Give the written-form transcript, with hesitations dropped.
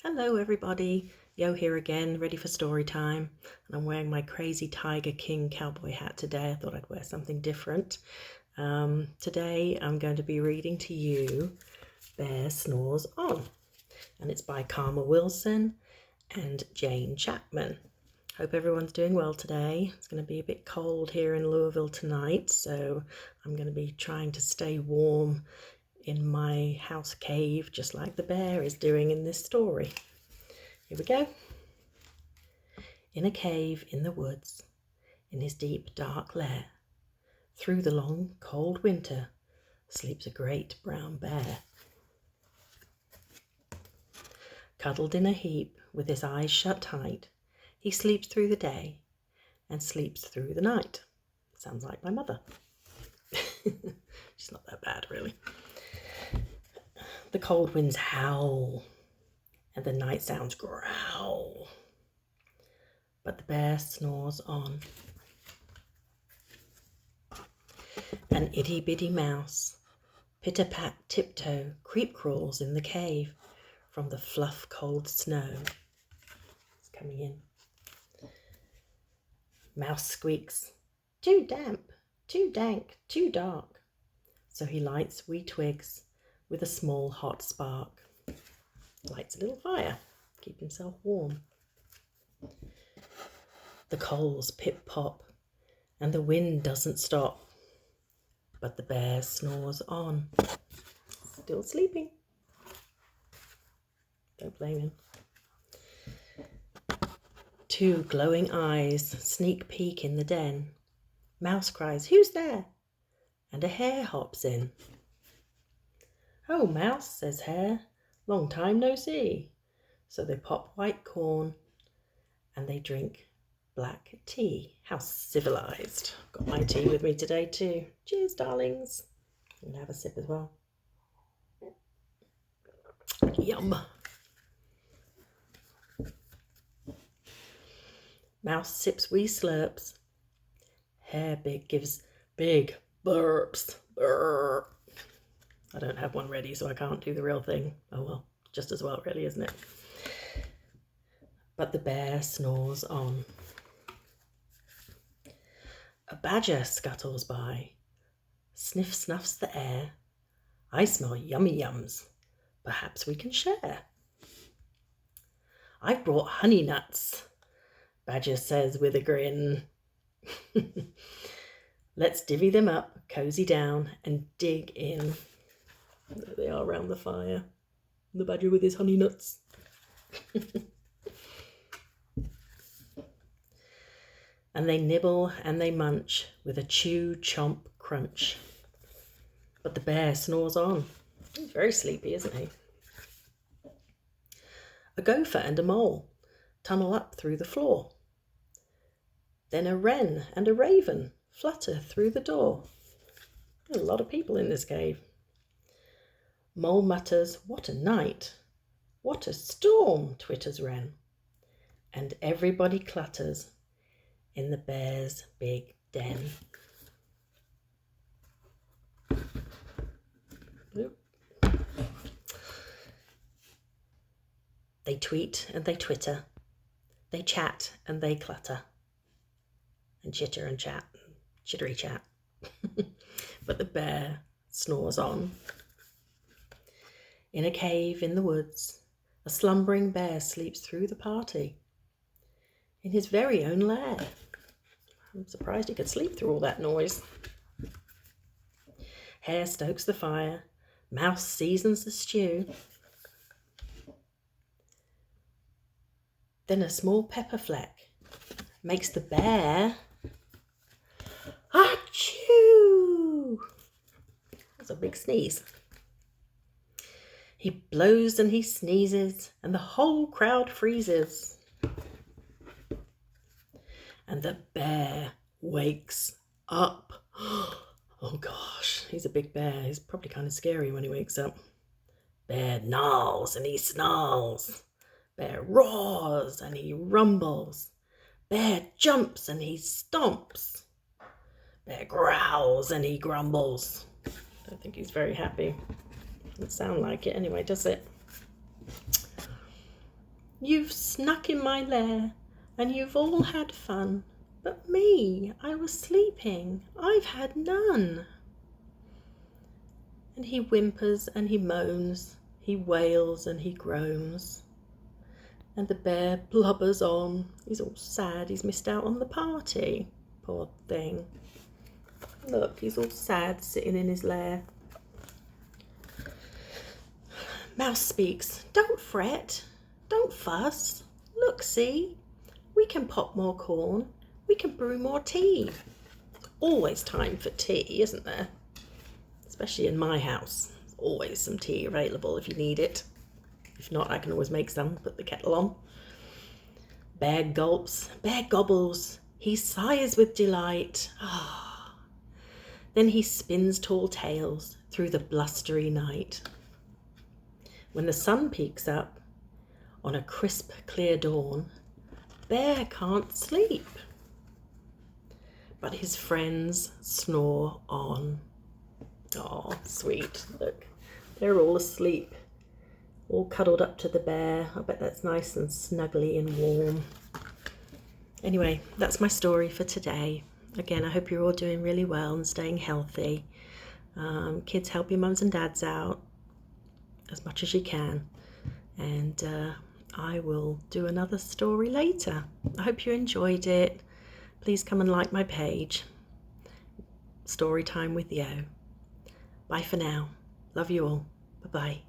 Hello everybody, Yo here again, ready for story time. And I'm wearing my crazy Tiger King cowboy hat today. I thought I'd wear something different. Today I'm going to be reading to you Bear Snores On. And it's by Karma Wilson and Jane Chapman. Hope everyone's doing well today. It's going to be a bit cold here in Louisville tonight, so I'm going to be trying to stay warm in my house cave, just like the bear is doing in this story. Here we go. In a cave in the woods, in his deep dark lair, through the long cold winter, sleeps a great brown bear. Cuddled in a heap with his eyes shut tight, he sleeps through the day and sleeps through the night. Sounds like my mother. She's not that bad, really. The cold winds howl and the night sounds growl, but the bear snores on. An itty-bitty mouse, pitter-pat tiptoe, creep crawls in the cave from the fluff cold snow. It's coming in. Mouse squeaks, too damp, too dank, too dark. So he lights wee twigs with a small hot spark. Lights a little fire, keep himself warm. The coals pip-pop and the wind doesn't stop, but the bear snores on, still sleeping. Don't blame him. Two glowing eyes sneak peek in the den. Mouse cries, "Who's there?" And a hare hops in. "Oh, Mouse," says Hare, "long time no see." So they pop white corn and they drink black tea. How civilized. Got my tea with me today too. Cheers, darlings. I'm gonna have a sip as well. Yum. Mouse sips wee slurps. Hare gives big burps. Burp. I don't have one ready, so I can't do the real thing. Oh well, just as well really, isn't it? But the bear snores on. A badger scuttles by, sniff snuffs the air. "I smell yummy yums. Perhaps we can share." "I've brought honey nuts," Badger says with a grin. Let's divvy them up, cozy down, and dig in. There they are around the fire. The badger with his honey nuts. And they nibble and they munch with a chew, chomp, crunch. But the bear snores on. He's very sleepy, isn't he? A gopher and a mole tunnel up through the floor. Then a wren and a raven flutter through the door. There's a lot of people in this cave. Mole mutters, "What a night! What a storm!" twitters wren. And everybody clutters in the bear's big den. Oop. They tweet and they twitter. They chat and they clutter. And chitter and chat. Chittery chat. But the bear snores on. In a cave in the woods, a slumbering bear sleeps through the party. In his very own lair. I'm surprised he could sleep through all that noise. Hare stokes the fire. Mouse seasons the stew. Then a small pepper fleck makes the bear achoo! That's a big sneeze. He blows and he sneezes, and the whole crowd freezes. And the bear wakes up. Oh gosh, he's a big bear. He's probably kind of scary when he wakes up. Bear gnarls and he snarls. Bear roars and he rumbles. Bear jumps and he stomps. Bear growls and he grumbles. I don't think he's very happy. Doesn't sound like it anyway, does it? You've snuck in my lair, and you've all had fun. But me, I was sleeping, I've had none. And he whimpers and he moans, he wails and he groans. And the bear blubbers on. He's all sad, he's missed out on the party. Poor thing. Look, he's all sad sitting in his lair. Mouse speaks, don't fret, don't fuss. Look, see, we can pop more corn, we can brew more tea. Always time for tea, isn't there? Especially in my house. There's always some tea available if you need it. If not, I can always make some, put the kettle on. Bear gulps, bear gobbles, he sighs with delight. Ah. Then he spins tall tales through the blustery night. When the sun peeks up on a crisp, clear dawn, Bear can't sleep. But his friends snore on. Oh, sweet. Look, they're all asleep, all cuddled up to the bear. I bet that's nice and snuggly and warm. Anyway, that's my story for today. Again, I hope you're all doing really well and staying healthy. Kids, help your mums and dads out as much as you can. And I will do another story later. I hope you enjoyed it. Please come and like my page. Storytime with Yo. Bye for now. Love you all. Bye-bye.